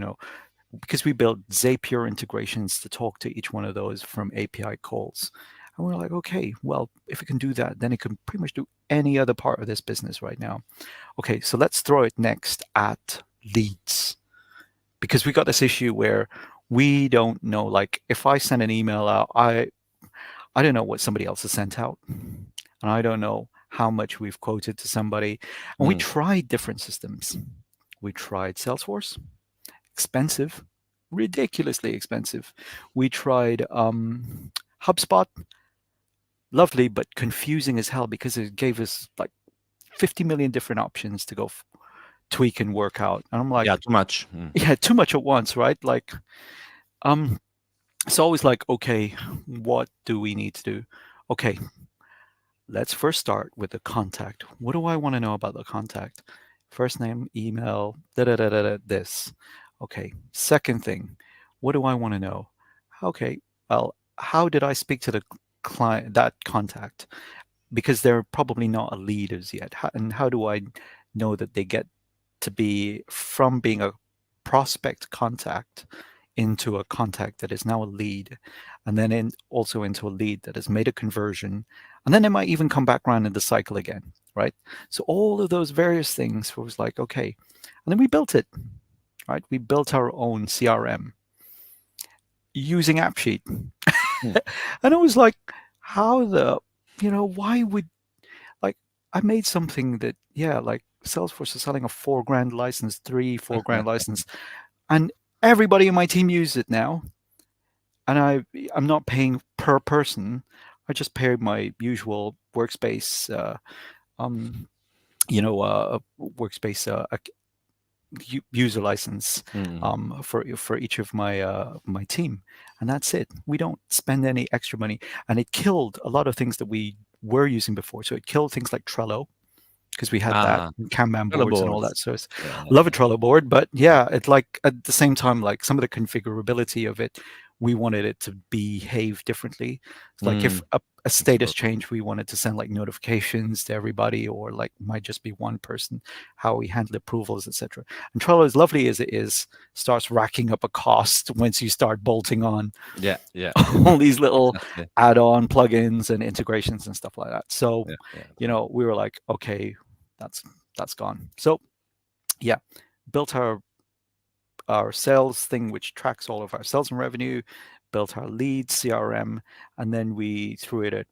because we built Zapier integrations to talk to each one of those from API calls. And we're like, okay, well, if it can do that, then it can pretty much do any other part of this business right now. Okay, so let's throw it next at leads. Because we got this issue where we don't know, like if I send an email out, I don't know what somebody else has sent out. And I don't know how much we've quoted to somebody. And we Mm. tried different systems. We tried Salesforce, expensive, ridiculously expensive. We tried HubSpot, lovely, but confusing as hell because it gave us like 50 million different options to go tweak and work out. And I'm like, Yeah. Too much. Mm. yeah, too much at once, right? Like, um, it's always like, okay, what do we need to do? Okay, let's first start with the contact. What do I want to know about the contact? First name, email, this. Okay. Second thing, what do I want to know? Okay. Well, how did I speak to the client, that contact? Because they're probably not a lead as yet. And how do I know that they get to be from being a prospect contact into a contact that is now a lead, and then also into a lead that has made a conversion, and then they might even come back around in the cycle again, right? So all of those various things was like, okay, and then we built it, right? We built our own CRM using AppSheet. Mm. And I was like, how why would, like, I made something that, yeah, like Salesforce is selling a 4 grand license, 4 grand license, and everybody in my team uses it now. And I'm not paying per person. I just pay my usual workspace, um, workspace user license Mm. for each of my team, and that's it. We don't spend any extra money, and it killed a lot of things that we were using before. So it killed things like Trello, because we had that, Ah. and Kanban Color boards and all that. boards. So it's, Yeah. love a Trello board, but yeah, it, like, at the same time, like some of the configurability of it, we wanted it to behave differently. It's like if Mm, a that's status perfect. change, we wanted to send like notifications to everybody, or like might just be one person, how we handle approvals, etc. And Trello, as lovely as it is, starts racking up a cost once you start bolting on Yeah, yeah, yeah. all these little Exactly. add-on plugins and integrations and stuff like that. So, Yeah, yeah. we were like, okay, that's that's gone. So yeah, built our sales thing, which tracks all of our sales and revenue, built our lead CRM, and then we threw it at,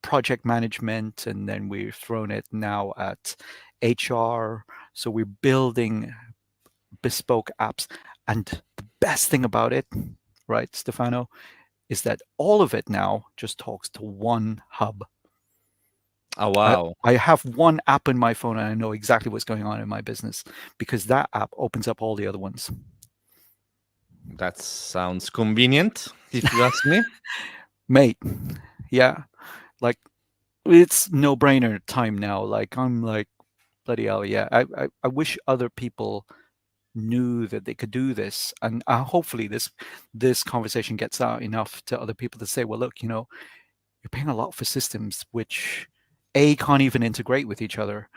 project management, and then we've thrown it now at HR. So we're building bespoke apps. And the best thing about it, right, Stefano, is that all of it now just talks to one hub. Oh, I, wow. I have one app in my phone and I know exactly what's going on in my business because that app opens up all the other ones. That sounds convenient, if you ask me. Mate, yeah, like it's no brainer time now. Like I'm like, bloody hell, yeah. I wish other people knew that they could do this, and hopefully this conversation gets out enough to other people to say, well, look, you're paying a lot for systems which A, can't even integrate with each other,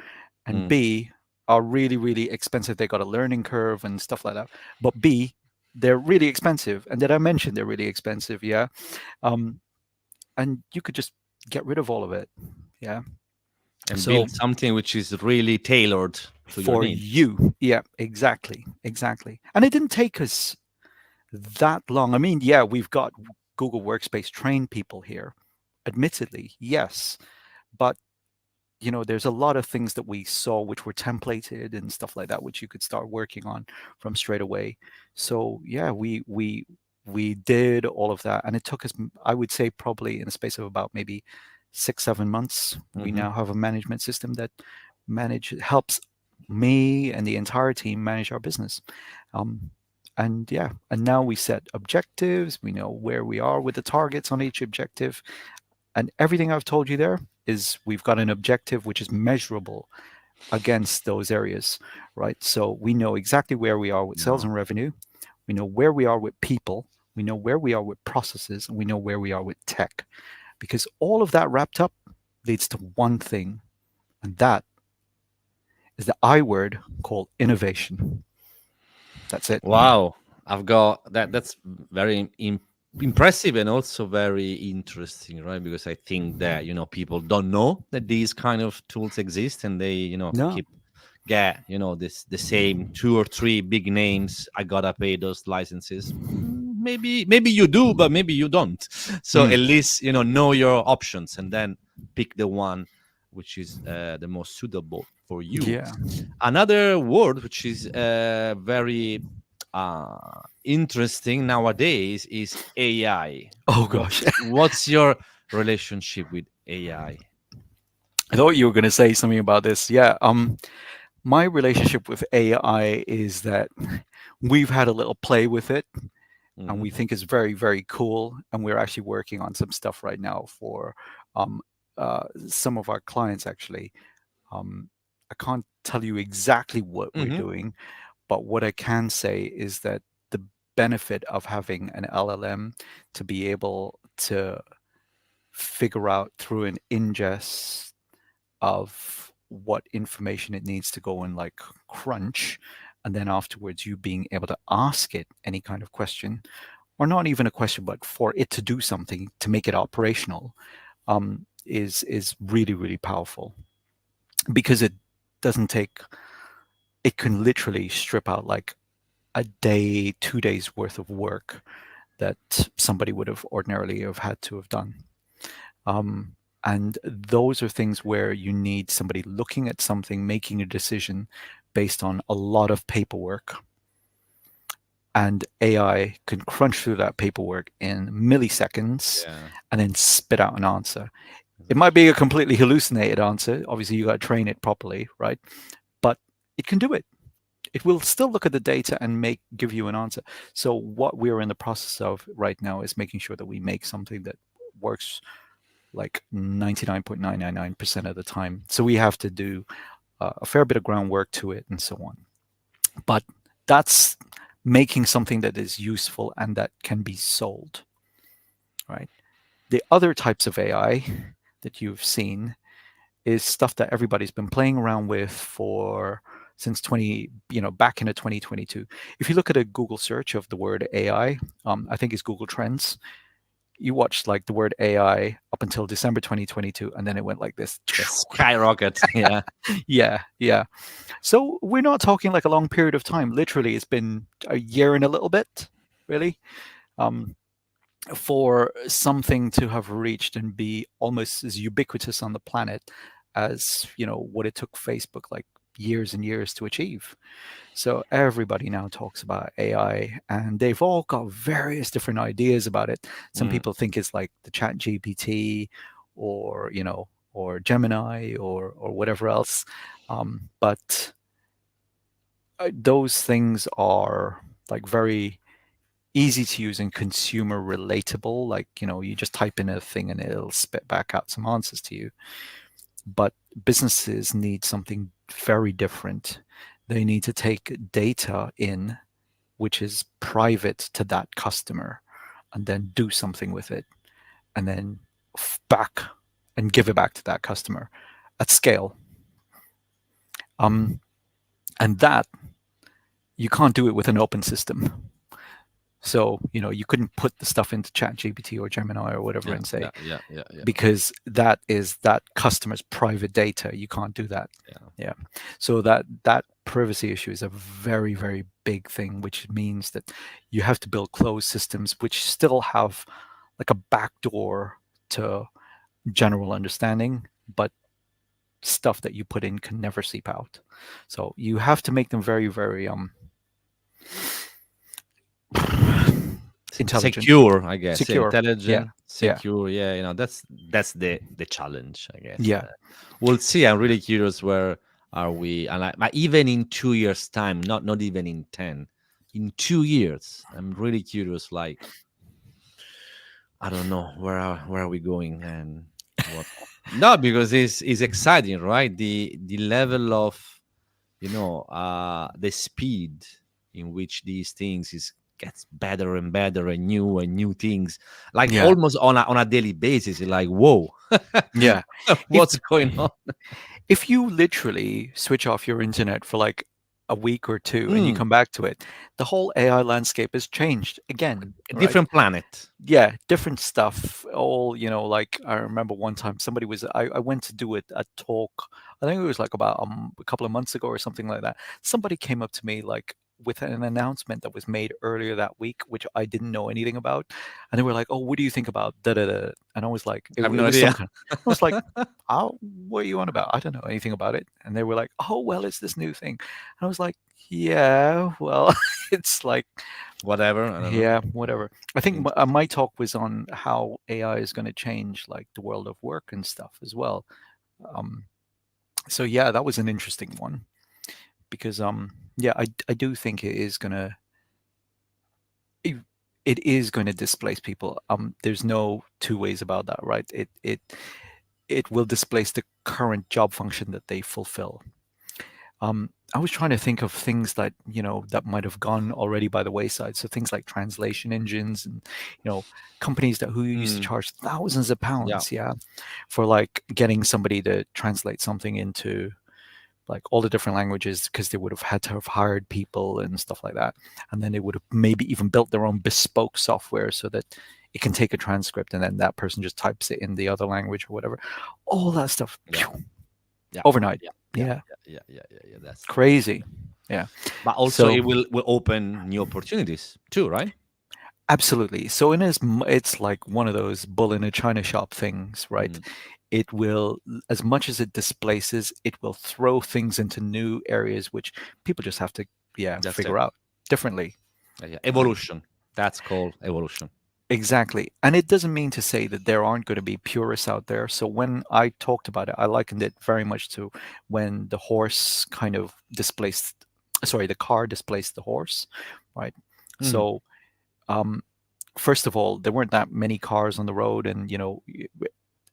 and Mm. B, are really, really expensive. They got a learning curve and stuff like that. But B, they're really expensive. And did I mention they're really expensive? Yeah. Um, and you could just get rid of all of it. Yeah. And So build something which is really tailored to your for needs. you, yeah, exactly. Exactly. And it didn't take us that long. I mean, yeah, we've got Google Workspace trained people here, admittedly, yes. But there's a lot of things that we saw which were templated and stuff like that, which you could start working on from straight away. So yeah, we did all of that, and it took us, I would say, probably in the space of about maybe 6-7 months. We Hmm. now have a management system that helps me and the entire team manage our business. Um, and yeah, and now we set objectives. We know where we are with the targets on each objective, and everything I've told you there is we've got an objective which is measurable against those areas, right? So we know exactly where we are with sales Wow. and revenue. We know where we are with people. We know where we are with processes, and we know where we are with tech. Because all of that wrapped up leads to one thing, and that is the I word called innovation. That's it. Wow. I've got that. That's very impressive and also very interesting, right? Because I think that, people don't know that these kind of tools exist, and they, No. keep get, the same two or three big names. I gotta pay those licenses. Maybe you do, but maybe you don't. So Mm. at least, know your options, and then pick the one which is the most suitable for you. Yeah. Another word which is very interesting nowadays is AI. Oh gosh. What's your relationship with AI? I thought you were going to say something about this. Yeah. My relationship with AI is that we've had a little play with it, and Hmm. we think it's very, very cool. And we're actually working on some stuff right now for um, some of our clients, actually. I can't tell you exactly what we're Hmm. doing, but what I can say is that the benefit of having an LLM to be able to figure out through an ingest of what information it needs to go and like crunch, and then afterwards you being able to ask it any kind of question, or not even a question, but for it to do something to make it operational, is really, really powerful, because it doesn't take, it can literally strip out like a day, 2 days worth of work that somebody would have ordinarily have had to have done. Um, and those are things where you need somebody looking at something, making a decision based on a lot of paperwork. And AI can crunch through that paperwork in milliseconds Yeah, and then spit out an answer. It might exactly. be a completely hallucinated answer. Obviously, you got to train it properly, right? But it can do it. It will still look at the data and give you an answer. So what we're in the process of right now is making sure that we make something that works like 99.999% of the time. So we have to do a fair bit of groundwork to it and so on. But that's making something that is useful and that can be sold, right? The other types of AI that you've seen is stuff that everybody's been playing around with for since back into 2022. If you look at a Google search of the word AI, I think it's Google Trends. You watched like the word AI up until December 2022, and then it went like this. The skyrocket. Yeah. Yeah, yeah. So we're not talking like a long period of time. Literally, it's been a year and a little bit, really, um, for something to have reached and be almost as ubiquitous on the planet as what it took Facebook like years and years to achieve. So everybody now talks about AI, and they've all got various different ideas about it. Some Mm. people think it's like the Chat GPT, or or Gemini, or whatever else. But those things are like very easy to use and consumer relatable. Like you just type in a thing and it'll spit back out some answers to you. But businesses need something very different. They need to take data in which is private to that customer, and then do something with it, and then back and give it back to that customer at scale. And that you can't do it with an open system. So you couldn't put the stuff into ChatGPT or Gemini or whatever Yeah. and say, Yeah. Yeah. Yeah. because that is that customer's private data. You can't do that. Yeah. Yeah. So that privacy issue is a very, very big thing, which means that you have to build closed systems which still have like a backdoor to general understanding, but stuff that you put in can never seep out. So you have to make them very, very intelligent, Secure, I guess. Yeah, secure. Yeah. intelligent, Yeah. secure. Yeah, that's the challenge, I guess. Yeah. We'll see. I'm really curious, where are we? And even in 2 years' time, not even in 10, in 2 years, I'm really curious. Like, I don't know, where are we going, and what? No, because it's exciting, right? The level of, the speed in which these things is gets better and better, and new things, like Yeah. almost on a daily basis. You're like, whoa, Yeah. If what's going on? if you literally switch off your internet for like a week or two and you Mm, come back to it, the whole AI landscape has changed again, a right? different planet. Yeah, different stuff. All, like I remember one time somebody was, I went to do a talk, I think it was like about a couple of months ago or something like that. Somebody came up to me like with an announcement that was made earlier that week, which I didn't know anything about. And they were like, "Oh, what do you think about da da da?" And I was like, I have it no was some idea. kind I was like, "Oh, what are you on about? I don't know anything about it." And they were like, "Oh, well, it's this new thing." And I was like, "Yeah, well, it's like, Whatever. I don't know. yeah, whatever." I think In- my talk was on how AI is going to change like the world of work and stuff as well. Um, so yeah, that was an interesting one, because yeah, I do think it, it is going to displace people. There's no two ways about that, right? It will displace the current job function that they fulfill. I was trying to think of things that that might have gone already by the wayside. So things like translation engines, and companies that who used to mm, charge thousands of yeah. pounds, yeah, for like getting somebody to translate something into like all the different languages, because they would have had to have hired people and stuff like that, and then they would have maybe even built their own bespoke software so that it can take a transcript and then that person just types it in the other language or whatever. All that stuff, Yeah. Yeah. overnight. Yeah. Yeah. Yeah, Yeah. That's crazy. Yeah. But also, So it will open new opportunities too, right? absolutely. So it's like one of those bull in a china shop things, right? Mm, It will, as much as it displaces, it will throw things into new areas which people just have to, yeah, that's it. figure out differently, Yeah. right? Evolution. That's called evolution. Exactly. And it doesn't mean to say that there aren't going to be purists out there. So when I talked about it, I likened it very much to when the horse kind of displaced, sorry, the car displaced the horse, right? Mhm. So, um, first of all, there weren't that many cars on the road, and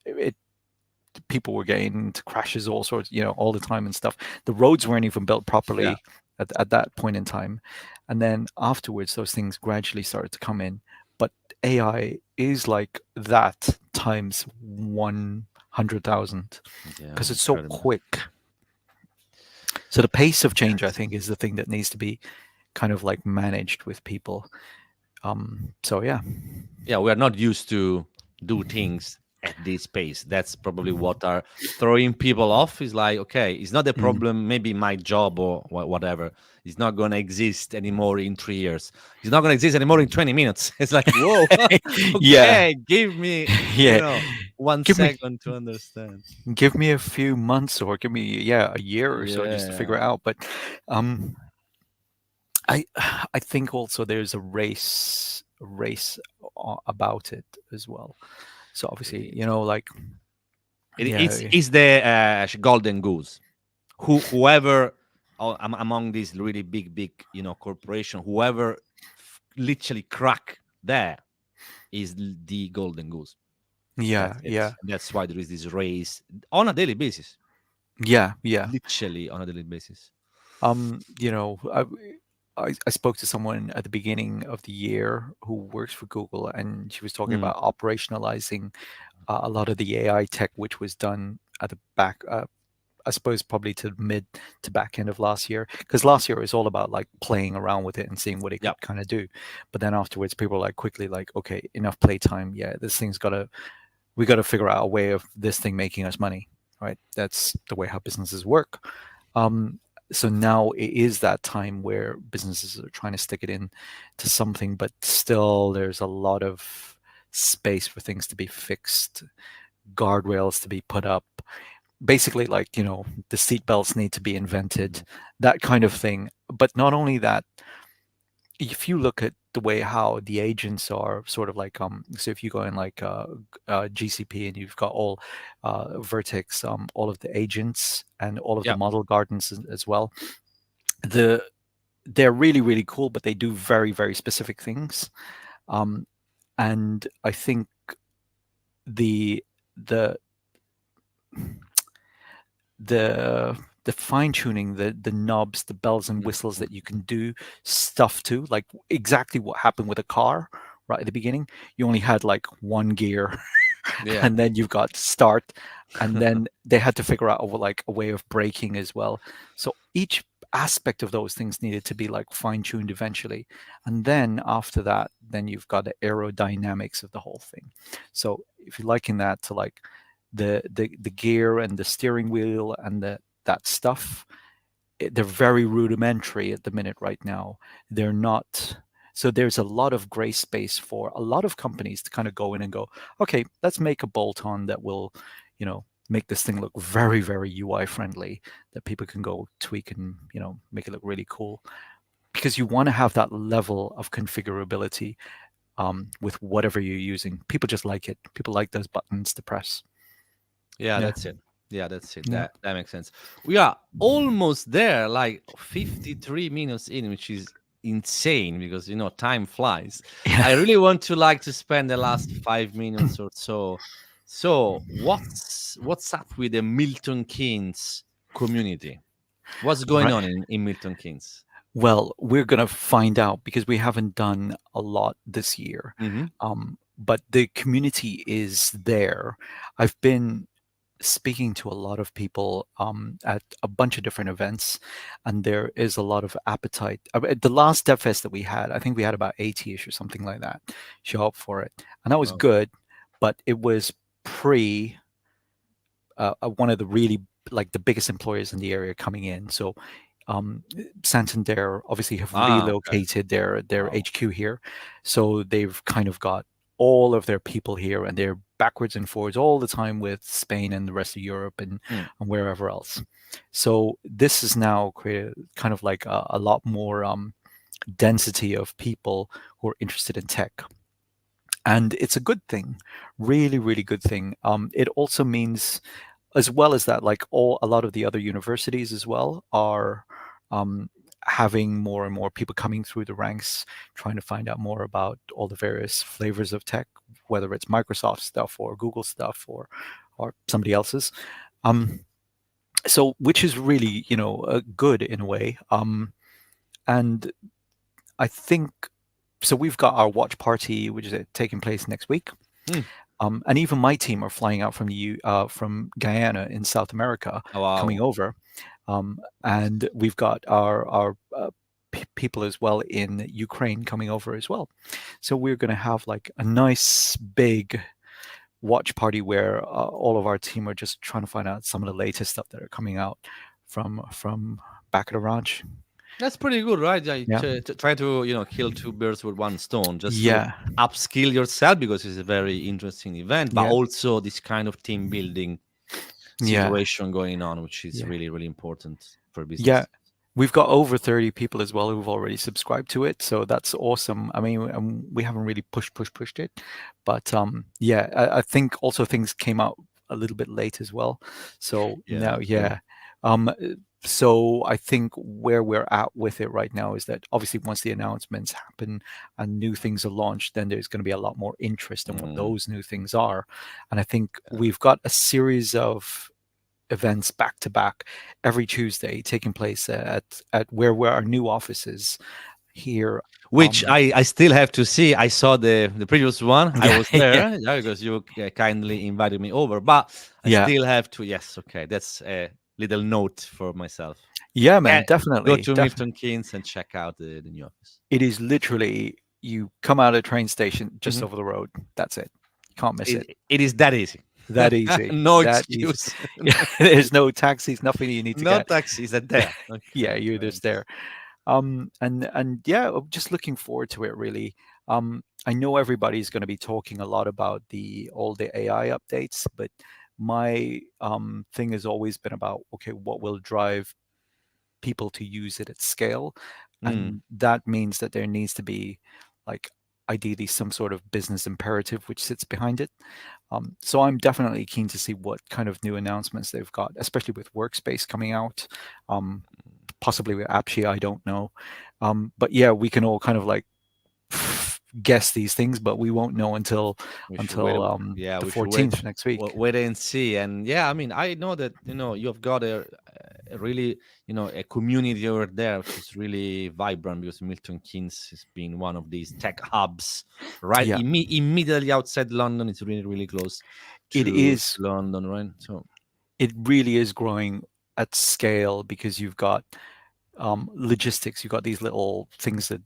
it, people were getting into crashes, all sorts, all the time and stuff. The roads weren't even built Yeah. properly at that point in time. and then afterwards those things gradually started to come in. But AI is like that times 100,000 Yeah, because it's so incredible. quick. So the pace of change, I Yes. think, is the thing that needs to be kind of like managed with people. So yeah. Yeah, we are not used to do things at this pace. That's probably what are throwing people off. Is like, okay, it's not a Mm. problem. Maybe my job or whatever is not going to exist anymore in 3 years. It's not going to exist anymore in 20 minutes. It's like, whoa, Yeah. okay, give me, you Yeah. know, one Give me second to understand. give me a few months, or give me, yeah, a year or so just to figure it Yeah, out. But um I I think also there's a race about it as well. So it obviously, is. like, It's yeah, it's the golden goose. Whoever among these really big corporation, whoever literally crack there is the golden goose. yeah, That's it. yeah, And that's why there is this race on a daily basis, yeah, yeah. literally on a daily basis. I spoke to someone at the beginning of the year who works for Google, and she was talking Mm, about operationalizing a lot of the AI tech, which was done at the back. I suppose probably to mid to back end of last year, because last year it was all about like playing around with it and seeing what it yeah, could kind of do. But then afterwards, people were like quickly like, okay, enough playtime. Yeah, this thing's we got to figure out a way of this thing making us money, right? That's the way how businesses work. Um, so now it is that time where businesses are trying to stick it in to something, but still there's a lot of space for things to be fixed, guardrails to be put up. Basically, like, the seat belts need to be invented, mhm, that kind of thing. But not only that, if you look at the way how the agents are sort of like, so if you go in like GCP and you've got all Vertex, all of the agents and all of the yeah, model gardens as well, the they're really really cool, but they do very very specific things. um, and I think the the the the fine tuning, the knobs, the bells and mm, whistles mm, that you can do stuff to, like exactly what happened with a car right at the beginning. You only had like one gear, yeah, and then you've got start, and then they had to figure out like a way of braking as well. So each aspect of those things needed to be like fine tuned eventually, and then after that, then you've got the aerodynamics of the whole thing. So if you liken that to like the gear and the steering wheel and that stuff, they're very rudimentary at the minute right now. They're not. So there's a lot of gray space for a lot of companies to kind of go in and go, okay, let's make a bolt on that will, make this thing look very, very UI friendly, that people can go tweak and, make it look really cool. Because you want to have that level of configurability with whatever you're using. People just like it. People like those buttons to press. yeah. Yeah. That's it. Yeah, that's it. Yeah. That makes sense. We are almost there, like 53 minutes in, which is insane because time flies. I Yeah. really want to like to spend the last 5 minutes or so. So what's up with the Milton Keynes community? What's going Right. on in Milton Keynes? Well, we're going to find out because we haven't done a lot this year. Hmm. But the community is there. I've been speaking to a lot of people at a bunch of different events, and there is a lot of appetite. At the last DevFest that we had, I think we had about 80-ish or something like that show up for it. And that was Wow. good, but it was pre one of the really like the biggest employers in the area coming in. So Santander obviously have Ah, okay. relocated their Wow. HQ here, so they've kind of got all of their people here, and they're backwards and forwards all the time with Spain and the rest of Europe Mm. and wherever else. So this is now created kind of like a lot more density of people who are interested in tech. And it's a good thing, really, really good thing. It also means, as well as that, like a lot of the other universities as well are um, having more and more people coming through the ranks, trying to find out more about all the various flavors of tech, whether it's Microsoft stuff or Google stuff or somebody else's. Um, so, which is really, good in a way. And I think so. We've got our watch party, which is taking place next week. Hmm. And even my team are flying out from Guyana in South America, Oh, coming wow. over, and we've got our people as well in Ukraine coming over as well. So we're going to have like a nice big watch party where all of our team are just trying to find out some of the latest stuff that are coming out from back at the ranch. That's pretty good, right? Yeah, Yeah, to try to kill two birds with one stone, just to yeah, upskill yourself because it's a very interesting event, but yeah, also this kind of team building yeah, situation going on, which is yeah. really really important for Yeah, business. we've got over 30 people as well who've already subscribed to it, so that's awesome. I mean, we haven't really pushed it, but yeah, I think also things came out a little bit late as well. So Yeah, now, true. yeah, so I think where we're at with it right now is that obviously once the announcements happen and new things are launched, then there's going to be a lot more interest in what Mm, those new things are, and I think yeah. we've got a series of events back to back every Tuesday taking place at where our new office is here. Which I still have to see. I saw the previous one. I Yeah, was yeah, there, yeah, because you kindly invited me over. But I yeah, still have to. Yes, okay, that's a little note for myself. yeah, Yeah, man, go definitely, to definitely. Milton Keynes and check out the new office. It is literally you come out of the train station just Mhm. over the road. That's it. You can't miss it. It is that easy. That easy. No That easy. excuse. Yeah, there's no taxis, nothing you need to No get. taxis are there. Yeah, Okay, you're just nice. there. And yeah, I'm just looking forward to it really. I know everybody's going to be talking a lot about the all the AI updates, but my thing has always been about okay, what will drive people to use it at scale, Mm, and that means that there needs to be like ideally some sort of business imperative which sits behind it. So I'm definitely keen to see what kind of new announcements they've got, especially with Workspace coming out. Um, Possibly with Apshi, I don't know. But yeah, we can all kind of like guess these things, but we won't know until we should wait. until Yeah, the we should wait. 14th next week. Wait and see. And yeah, I mean, I know that you've got a really a community over there which is really vibrant because Milton Keynes has been one of these tech hubs right Yeah, immediately outside London. It's really really close it to is. London, right? So It really is growing at scale because you've got logistics. You've got these little things that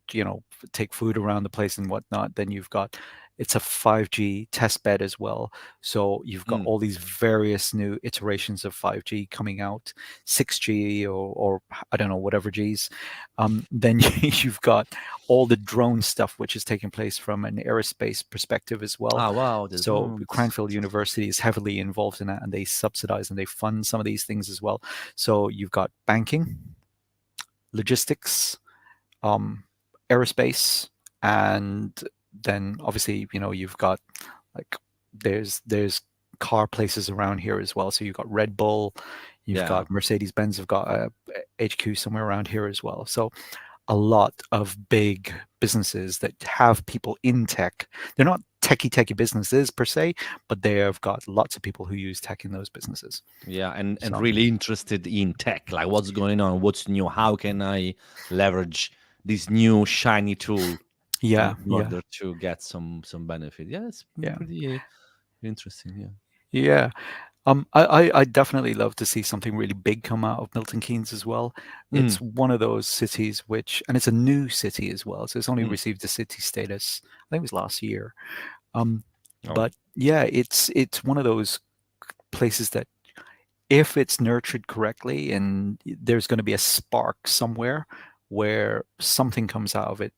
take food around the place and whatnot. Then you've got it's a 5G test bed as well. So you've got mm, all these various new iterations of 5G coming out, 6G or I don't know whatever G's. Then you've got all the drone stuff which is taking place from an aerospace perspective as well. ah wow, the So drones. Cranfield University is heavily involved in that, and they subsidize and they fund some of these things as well. So you've got banking, logistics, um, aerospace, and then obviously you've got like there's car places around here as well. So you've got Red Bull, you've Yeah. got Mercedes Benz, have got a HQ somewhere around here as well. So a lot of big businesses that have people in tech. They're not techie businesses per se, but they have got lots of people who use tech in those businesses. Yeah, and So really interested in tech, like what's going on, what's new, how can I leverage this new shiny tool yeah, in yeah, order to get some benefit. Yeah, it's yeah, pretty interesting. Yeah. yeah. I definitely love to see something really big come out of Milton Keynes as well. Mm, It's one of those cities which, and it's a new city as well, so it's only mm. received a city status. I think it was last year. Um, Oh, but yeah, it's one of those places that if it's nurtured correctly and there's going to be a spark somewhere where something comes out of it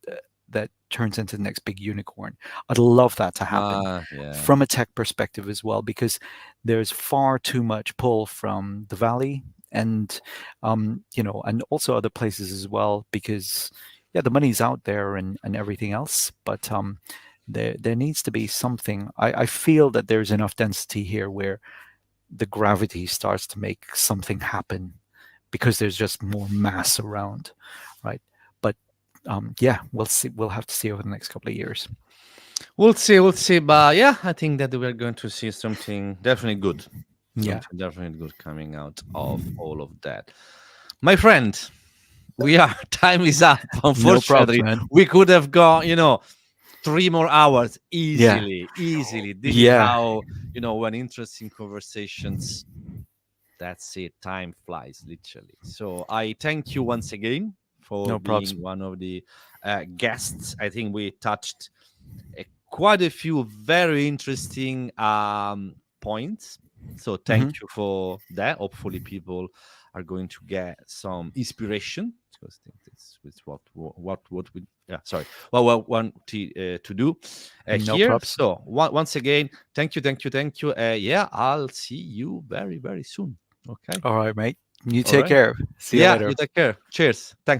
that turns into the next big unicorn. I'd love that to happen yeah, from a tech perspective as well, because there's far too much pull from the valley and and also other places as well, because yeah, the money's out there and everything else, but there needs to be something. I feel that there's enough density here where the gravity starts to make something happen because there's just more mass around, right? But yeah, we'll see. We'll have to see over the next couple of years. we'll see, we'll see. But yeah, I think that we're going to see Yeah, something definitely good coming out of all of that. My friend, we are time is up. No props, Unfortunately, man. we could have gone, 3 more hours Yeah. easily. This is Yeah. how, when interesting conversations, that's it. Time flies, literally. So I thank you once again for No props. being one of the guests. I think we touched quite a few very interesting points. So thank Hmm. you for that. Hopefully, people are going to get some inspiration, because I think that's what we what we want to do No here. props. So once again, thank you. Yeah, I'll see you very very soon. Okay. All right, mate. You All take right. care. See you Yeah. You later. take care. Cheers. Thanks.